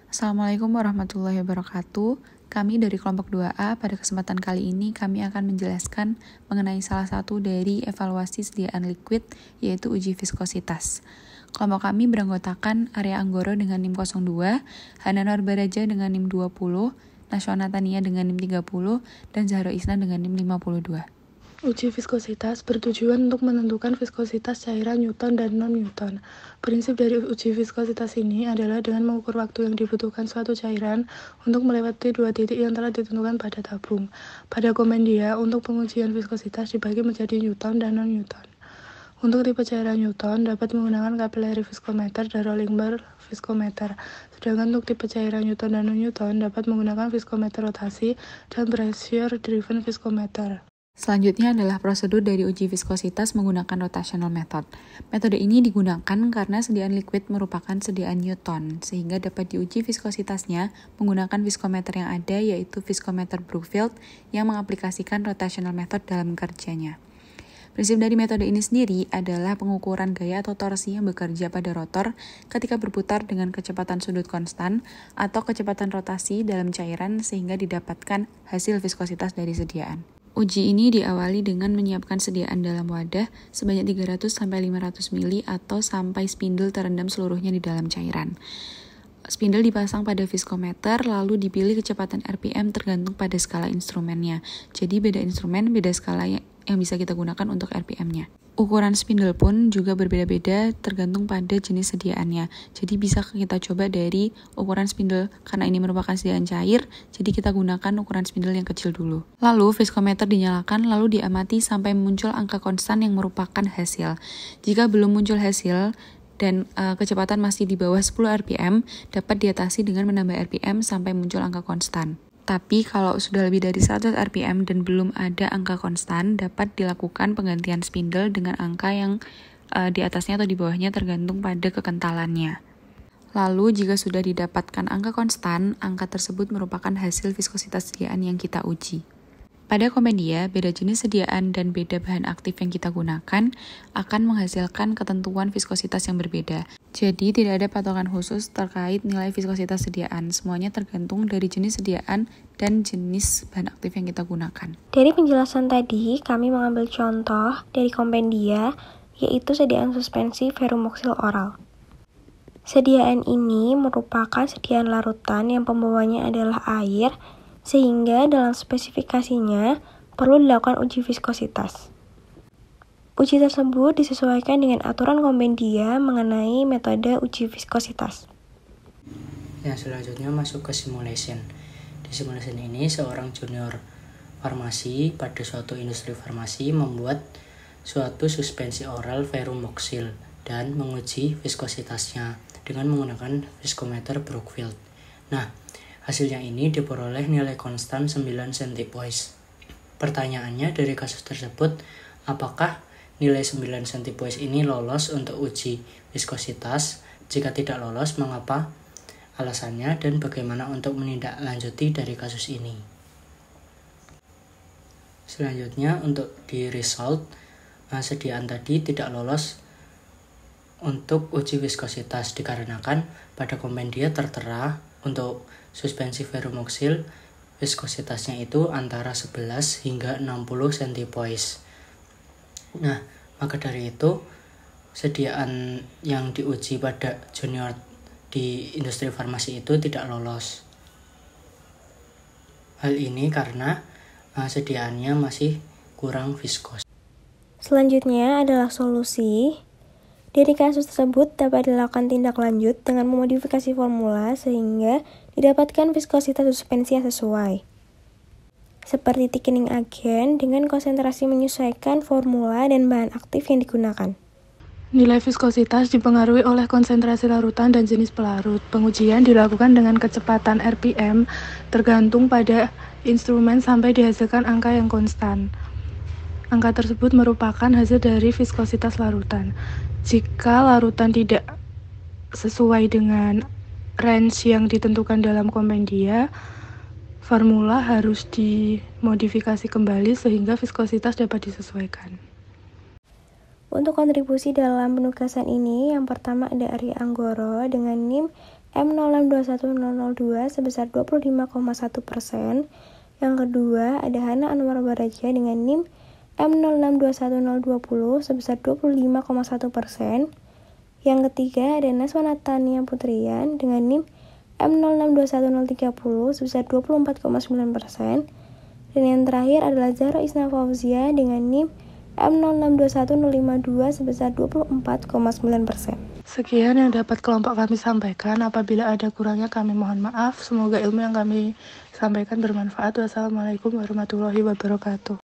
Assalamualaikum warahmatullahi wabarakatuh. Kami dari kelompok 2A pada kesempatan kali ini kami akan menjelaskan mengenai salah satu dari evaluasi sediaan liquid, yaitu uji viskositas. Kelompok kami beranggotakan Arya Anggoro dengan NIM 02, Hana Norbaraja dengan NIM 20, Nashwana Tania dengan NIM 30, dan Zahro Isna dengan NIM 52. Uji viskositas bertujuan untuk menentukan viskositas cairan Newton dan non-Newton. Prinsip dari uji viskositas ini adalah dengan mengukur waktu yang dibutuhkan suatu cairan untuk melewati dua titik yang telah ditentukan pada tabung. Pada komendia, untuk pengujian viskositas dibagi menjadi Newton dan non-Newton. Untuk tipe cairan Newton dapat menggunakan capillary viscometer dan rolling bar viscometer. Sedangkan untuk tipe cairan Newton dan non-Newton dapat menggunakan viskometer rotasi dan pressure driven viscometer. Selanjutnya adalah prosedur dari uji viskositas menggunakan rotational method. Metode ini digunakan karena sediaan liquid merupakan sediaan Newton, sehingga dapat diuji viskositasnya menggunakan viskometer yang ada, yaitu viskometer Brookfield yang mengaplikasikan rotational method dalam kerjanya. Prinsip dari metode ini sendiri adalah pengukuran gaya atau torsi yang bekerja pada rotor ketika berputar dengan kecepatan sudut konstan atau kecepatan rotasi dalam cairan sehingga didapatkan hasil viskositas dari sediaan. Uji ini diawali dengan menyiapkan sediaan dalam wadah sebanyak 300-500 ml atau sampai spindle terendam seluruhnya di dalam cairan. Spindle dipasang pada viskometer lalu dipilih kecepatan RPM tergantung pada skala instrumennya. Jadi beda instrumen, beda skala yang bisa kita gunakan untuk RPM-nya. Ukuran spindle pun juga berbeda-beda tergantung pada jenis sediaannya. Jadi bisa kita coba dari ukuran spindle, karena ini merupakan sediaan cair, jadi kita gunakan ukuran spindle yang kecil dulu. Lalu viskometer dinyalakan, lalu diamati sampai muncul angka konstan yang merupakan hasil. Jika belum muncul hasil dan kecepatan masih di bawah 10 RPM, dapat diatasi dengan menambah RPM sampai muncul angka konstan. Tapi kalau sudah lebih dari 100 RPM dan belum ada angka konstan, dapat dilakukan penggantian spindle dengan angka yang di atasnya atau di bawahnya tergantung pada kekentalannya. Lalu jika sudah didapatkan angka konstan, angka tersebut merupakan hasil viskositas sediaan yang kita uji. Pada komendia, beda jenis sediaan dan beda bahan aktif yang kita gunakan akan menghasilkan ketentuan viskositas yang berbeda. Jadi, tidak ada patokan khusus terkait nilai viskositas sediaan. Semuanya tergantung dari jenis sediaan dan jenis bahan aktif yang kita gunakan. Dari penjelasan tadi, kami mengambil contoh dari kompendia, yaitu sediaan suspensi ferromoksil oral. Sediaan ini merupakan sediaan larutan yang pembawanya adalah air, sehingga dalam spesifikasinya perlu dilakukan uji viskositas. Uji tersebut disesuaikan dengan aturan kompendia mengenai metode uji viskositas. Yang selanjutnya masuk ke simulation. Di simulation ini seorang junior farmasi pada suatu industri farmasi membuat suatu suspensi oral ferromoksil dan menguji viskositasnya dengan menggunakan viskometer Brookfield. Nah, hasilnya ini diperoleh nilai konstan 9 centipoise. Pertanyaannya dari kasus tersebut, apakah nilai 9 centipoise ini lolos untuk uji viskositas? Jika tidak lolos, mengapa? Alasannya dan bagaimana untuk menindaklanjuti dari kasus ini. Selanjutnya untuk di result, sediaan tadi tidak lolos untuk uji viskositas dikarenakan pada kompendia tertera untuk suspensi ferromoksil viskositasnya itu antara 11 hingga 60 centipoise. Nah, maka dari itu sediaan yang diuji pada junior di industri farmasi itu tidak lolos. Hal ini karena sediaannya masih kurang viskos. Selanjutnya adalah solusi. Dari kasus tersebut dapat dilakukan tindak lanjut dengan memodifikasi formula sehingga didapatkan viskositas suspensi yang sesuai. Seperti thickening agent dengan konsentrasi menyesuaikan formula dan bahan aktif yang digunakan. Nilai viskositas dipengaruhi oleh konsentrasi larutan dan jenis pelarut. Pengujian dilakukan dengan kecepatan RPM tergantung pada instrumen sampai dihasilkan angka yang konstan. Angka tersebut merupakan hasil dari viskositas larutan. Jika larutan tidak sesuai dengan range yang ditentukan dalam kompendia, formula harus dimodifikasi kembali sehingga viskositas dapat disesuaikan. Untuk kontribusi dalam penugasan ini, yang pertama ada Arya Anggoro dengan NIM M0621002 sebesar 25,1%. Yang kedua, ada Hana Anwar Baraja dengan NIM M0621020 sebesar 25,1%. Yang ketiga, ada Naswana Tania Putrian dengan NIM M0621030 sebesar 24,9%. Dan yang terakhir adalah Zahra Isna Fauzia dengan NIM M0621052 sebesar 24,9%. Sekian yang dapat kelompok kami sampaikan. Apabila ada kurangnya kami mohon maaf. Semoga ilmu yang kami sampaikan bermanfaat. Wassalamualaikum warahmatullahi wabarakatuh.